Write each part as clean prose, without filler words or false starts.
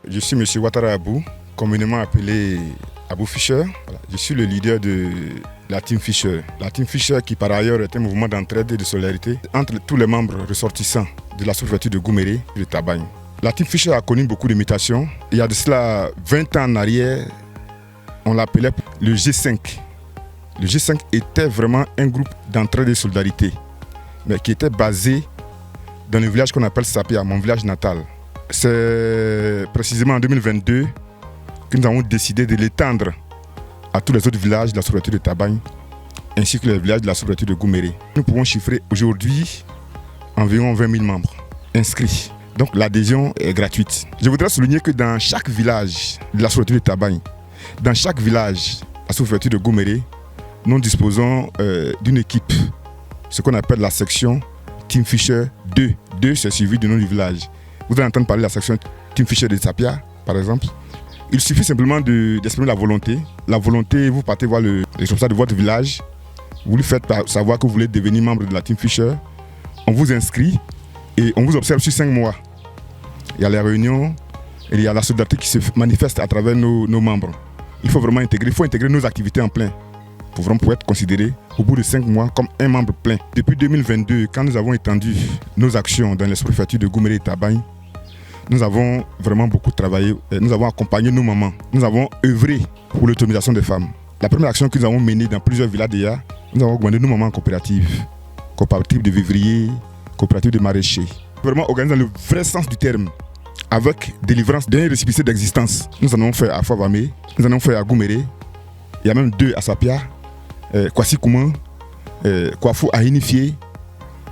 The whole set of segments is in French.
Je suis M. Ouattara Abou, communément appelé Abou Fischer. Voilà. Je suis le leader de la Team Fischer. La Team Fischer qui par ailleurs est un mouvement d'entraide et de solidarité entre tous les membres ressortissants de la sous-préfecture de Gouméry et de Tabagne. La Team Fischer a connu beaucoup de mutations. Il y a de cela 20 ans en arrière, on l'appelait le G5. Le G5 était vraiment un groupe d'entraide et de solidarité, mais qui était basé dans le village qu'on appelle Sapia, mon village natal. C'est précisément en 2022 que nous avons décidé de l'étendre à tous les autres villages de la sous-préfecture de Tabagne, ainsi que les villages de la sous-préfecture de Gouméry. Nous pouvons chiffrer aujourd'hui environ 20 000 membres inscrits. Donc l'adhésion est gratuite. Je voudrais souligner que dans chaque village de la sous-préfecture de Tabagne, dans chaque village de la sous-préfecture de Gouméry, nous disposons d'une équipe, ce qu'on appelle la section Team Fischer 2. 2, c'est suivi du nom du village. Vous allez entendre parler de la section Team Fischer de Sapia, par exemple. Il suffit simplement d'exprimer la volonté. La volonté, vous partez voir le responsable de votre village. Vous lui faites savoir que vous voulez devenir membre de la Team Fischer. On vous inscrit et on vous observe sur 5 mois. Il y a les réunions et il y a la solidarité qui se manifeste à travers nos membres. Il faut vraiment intégrer nos activités en plein pour vraiment pouvoir être considéré au bout de 5 mois comme un membre plein. Depuis 2022, quand nous avons étendu nos actions dans les sous-préfectures de Gouméry et Tabagne, nous avons vraiment beaucoup travaillé, nous avons accompagné nos mamans, nous avons œuvré pour l'autonomisation des femmes. La première action que nous avons menée dans plusieurs villages déjà, nous avons augmenté nos mamans en coopérative de vivriers, coopérative de maraîchers. Vraiment organisé dans le vrai sens du terme, avec délivrance d'un récépissé d'existence. Nous en avons fait à Fouavamé, nous en avons fait à Gouméry, il y a même 2 à Sapia, Kwasi Kouman, Kwafou à Inifié.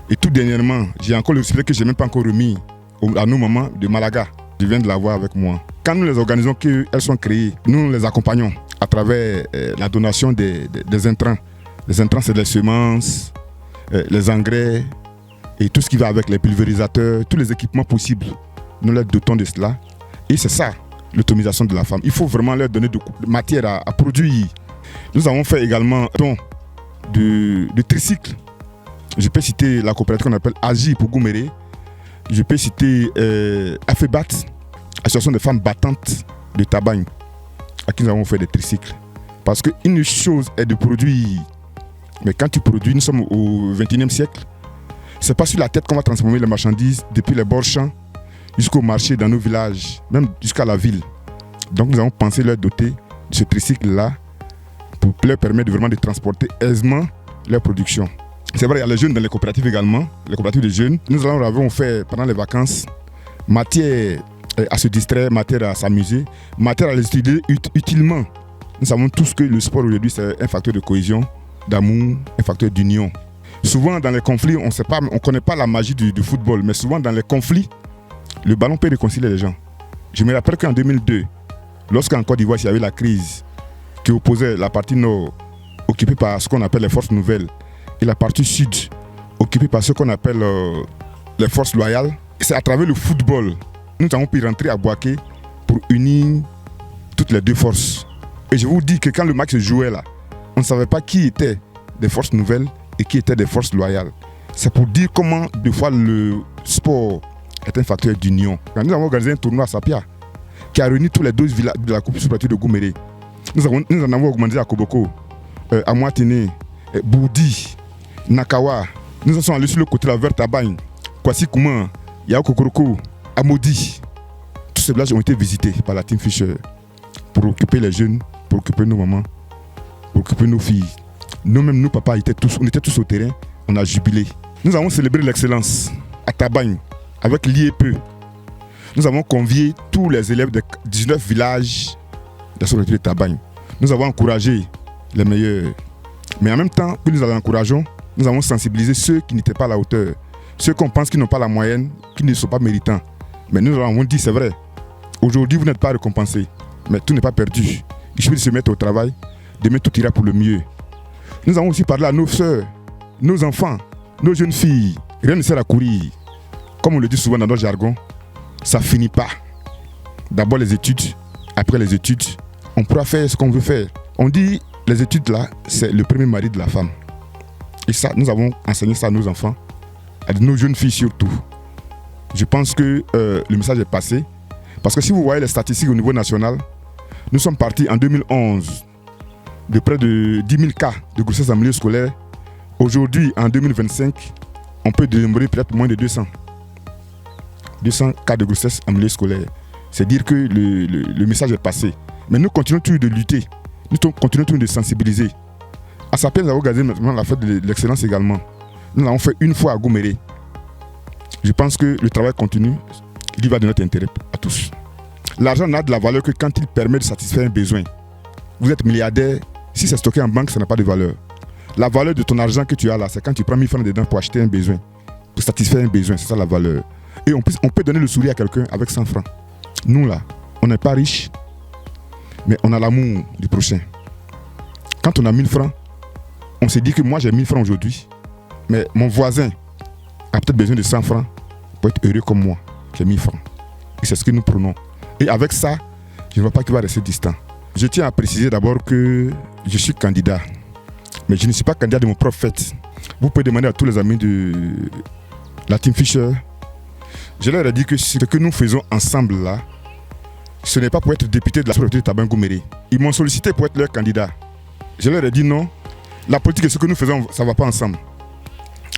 Et tout dernièrement, j'ai encore le récépissé que je n'ai même pas encore remis à nos mamans de Malaga. Je viens de l'avoir avec moi. Quand nous les organisons, qu'elles sont créées, nous les accompagnons à travers la donation des intrants. Les intrants, c'est les semences, les engrais et tout ce qui va avec les pulvérisateurs, tous les équipements possibles. Nous les dotons de cela. Et c'est ça, l'autonomisation de la femme. Il faut vraiment leur donner de matière à produire. Nous avons fait également de tricycle. Je peux citer la coopérative qu'on appelle AGI pour Gouméry. Je peux citer AFEBAT, Association des femmes battantes de Tabagne, à qui nous avons fait des tricycles. Parce qu'une chose est de produire, mais quand tu produis, nous sommes au XXIe siècle, c'est pas sur la tête qu'on va transformer les marchandises depuis les bords champs jusqu'au marché dans nos villages, même jusqu'à la ville. Donc nous avons pensé leur doter de ce tricycle-là pour leur permettre vraiment de transporter aisément leur production. C'est vrai, il y a les jeunes dans les coopératives également, les coopératives de jeunes. Nous avons fait pendant les vacances matière à se distraire, matière à s'amuser, matière à les étudier utilement. Nous savons tous que le sport aujourd'hui c'est un facteur de cohésion, d'amour, un facteur d'union. Souvent dans les conflits, on ne connaît pas la magie du football, mais souvent dans les conflits, le ballon peut réconcilier les gens. Je me rappelle qu'en 2002, lorsqu'en Côte d'Ivoire il y avait la crise qui opposait la partie nord occupée par ce qu'on appelle les forces nouvelles, et la partie sud, occupée par ce qu'on appelle les forces loyales. C'est à travers le football, nous avons pu rentrer à Boaké pour unir toutes les 2 forces. Et je vous dis que quand le match se jouait là, on ne savait pas qui était des forces nouvelles et qui était des forces loyales. C'est pour dire comment, des fois, le sport est un facteur d'union. Nous avons organisé un tournoi à Sapia qui a réuni tous les 12 villages de la Coupe sous-préfecture de Gouméry. Nous en avons augmenté à Koboko, à Moitiné, Boudi, Nakawa. Nous en sommes allés sur le côté de la vers Tabagne, Kwasi Kouman, Yao Kokoroko, Amodi. Tous ces villages ont été visités par la Team Fischer pour occuper les jeunes, pour occuper nos mamans, pour occuper nos filles. Nous-mêmes, nos papas, on était tous au terrain, on a jubilé. Nous avons célébré l'excellence à Tabagne avec l'IEPE. Nous avons convié tous les élèves de 19 villages de la sous-préfecture de Tabagne. Nous avons encouragé les meilleurs. Mais en même temps que nous les encourageons, nous avons sensibilisé ceux qui n'étaient pas à la hauteur, ceux qu'on pense qui n'ont pas la moyenne, qui ne sont pas méritants. Mais nous leur avons dit, c'est vrai, aujourd'hui vous n'êtes pas récompensés, mais tout n'est pas perdu. Il suffit de se mettre au travail, demain tout ira pour le mieux. Nous avons aussi parlé à nos sœurs, nos enfants, nos jeunes filles. Rien ne sert à courir. Comme on le dit souvent dans notre jargon, ça ne finit pas. D'abord les études, après les études, on pourra faire ce qu'on veut faire. On dit, les études là, c'est le premier mari de la femme. Et ça, nous avons enseigné ça à nos enfants, à nos jeunes filles surtout. Je pense que le message est passé. Parce que si vous voyez les statistiques au niveau national, nous sommes partis en 2011 de près de 10 000 cas de grossesse en milieu scolaire. Aujourd'hui, en 2025, on peut dénombrer peut-être moins de 200 cas de grossesse en milieu scolaire. C'est dire que le message est passé. Mais nous continuons toujours de lutter. Nous continuons toujours de sensibiliser. À Sapiens, nous avons organisé maintenant la fête de l'excellence également. Nous l'avons fait une fois à Gouméré. Je pense que le travail continue. Il va de notre intérêt à tous. L'argent n'a de la valeur que quand il permet de satisfaire un besoin. Vous êtes milliardaire, si c'est stocké en banque, ça n'a pas de valeur. La valeur de ton argent que tu as là, c'est quand tu prends 1000 francs dedans pour acheter un besoin, pour satisfaire un besoin, c'est ça la valeur. Et on peut donner le sourire à quelqu'un avec 100 francs. Nous là, on n'est pas riches, mais on a l'amour du prochain. Quand on a 1000 francs, on se dit que moi j'ai 1000 francs aujourd'hui, mais mon voisin a peut-être besoin de 100 francs pour être heureux comme moi, qui ai 1000 francs. Et c'est ce que nous prenons. Et avec ça, je ne vois pas qu'il va rester distant. Je tiens à préciser d'abord que je suis candidat. Mais je ne suis pas candidat de mon propre fait. Vous pouvez demander à tous les amis de la Team Fisher. Je leur ai dit que ce que nous faisons ensemble là, ce n'est pas pour être député de la sous-préfecture de Taban-Gouméré. Ils m'ont sollicité pour être leur candidat. Je leur ai dit non, la politique et ce que nous faisons, ça ne va pas ensemble.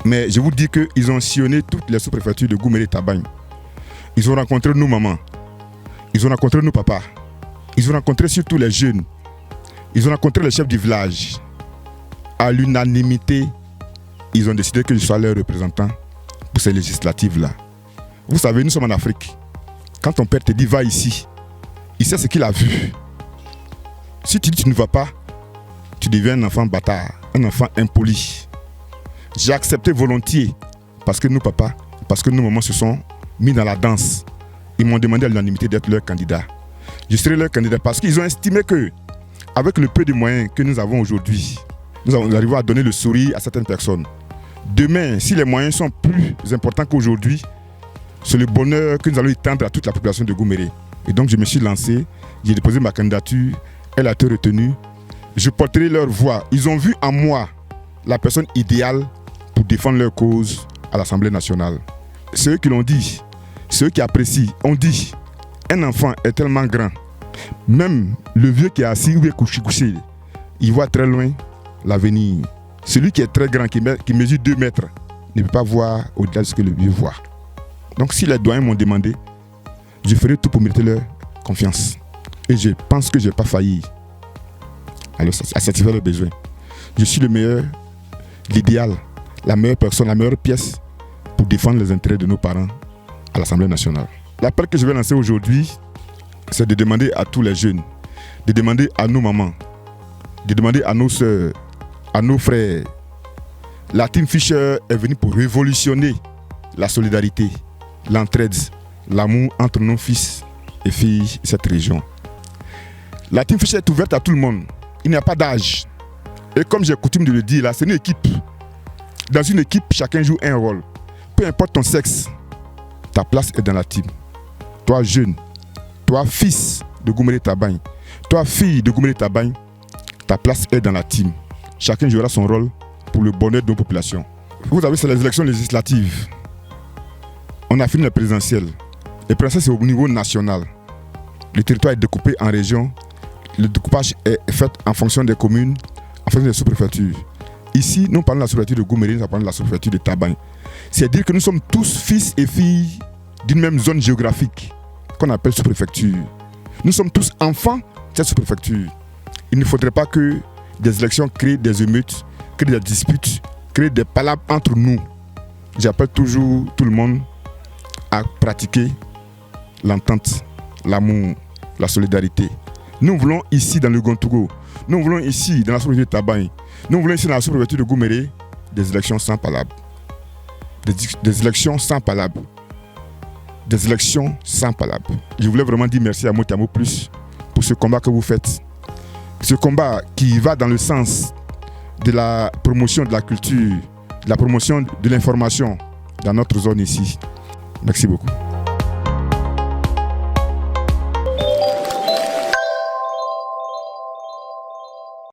Mais je vous dis qu'ils ont sillonné toutes les sous-préfectures de Gouméré et Taban. Ils ont rencontré nos mamans. Ils ont rencontré nos papas. Ils ont rencontré surtout les jeunes. Ils ont rencontré les chefs du village. À l'unanimité, ils ont décidé que je sois leur représentant pour ces législatives-là. Vous savez, nous sommes en Afrique. Quand ton père te dit va ici, il sait ce qu'il a vu. Si tu dis tu ne vas pas, tu deviens un enfant bâtard, un enfant impoli. J'ai accepté volontiers parce que nos papas, parce que nos mamans se sont mis dans la danse. Ils m'ont demandé à l'unanimité d'être leur candidat. Je serai leur candidat parce qu'ils ont estimé que, avec le peu de moyens que nous avons aujourd'hui, nous arrivons à donner le sourire à certaines personnes. Demain, si les moyens sont plus importants qu'aujourd'hui, c'est le bonheur que nous allons étendre à toute la population de Gouméré. Et donc je me suis lancé, j'ai déposé ma candidature, elle a été retenue. Je porterai leur voix. Ils ont vu en moi la personne idéale pour défendre leur cause à l'Assemblée nationale. C'est eux qui l'ont dit, c'est eux qui apprécient. On dit, un enfant est tellement grand, même le vieux qui est assis ou est couché, il voit très loin l'avenir. Celui qui est très grand, qui mesure 2 mètres, ne peut pas voir au-delà de ce que le vieux voit. Donc si les doyens m'ont demandé, je ferai tout pour mériter leur confiance. Et je pense que je n'ai pas failli à satisfaire leurs besoins. Je suis le meilleur, l'idéal, la meilleure personne, la meilleure pièce pour défendre les intérêts de nos parents à l'Assemblée nationale. L'appel que je vais lancer aujourd'hui, c'est de demander à tous les jeunes, de demander à nos mamans, de demander à nos soeurs, à nos frères. La Team Fisher est venue pour révolutionner la solidarité, l'entraide, l'amour entre nos fils et filles de cette région. La Team Fisher est ouverte à tout le monde. Il n'y a pas d'âge. Et comme j'ai coutume de le dire là, c'est une équipe. Dans une équipe, chacun joue un rôle. Peu importe ton sexe, ta place est dans la team. Toi jeune, toi fils de Gouméré Taban, toi fille de Gouméré Taban, ta place est dans la team. Chacun jouera son rôle pour le bonheur de nos populations. Vous savez, c'est les élections législatives. On a fini la présidentielle. Le présidentielle, c'est au niveau national. Le territoire est découpé en régions. Le découpage est fait en fonction des communes, en fonction des sous-préfectures. Ici, nous parlons de la sous-préfecture de Gouméré, nous parlons de la sous-préfecture de Taban. C'est-à-dire que nous sommes tous fils et filles d'une même zone géographique qu'on appelle sous-préfecture. Nous sommes tous enfants de cette sous-préfecture. Il ne faudrait pas que des élections créent des émeutes, créent des disputes, créent des palabres entre nous. J'appelle toujours tout le monde à pratiquer l'entente, l'amour, la solidarité. Nous voulons ici dans le Gontougo, nous voulons ici dans la sous-préfecture de Taban, nous voulons ici dans la sous-préfecture de Gouméré des élections sans palabres. Des élections sans palabres. Des élections sans palabres. Je voulais vraiment dire merci à Motamo Plus pour ce combat que vous faites. Ce combat qui va dans le sens de la promotion de la culture, de la promotion de l'information dans notre zone ici. Merci beaucoup.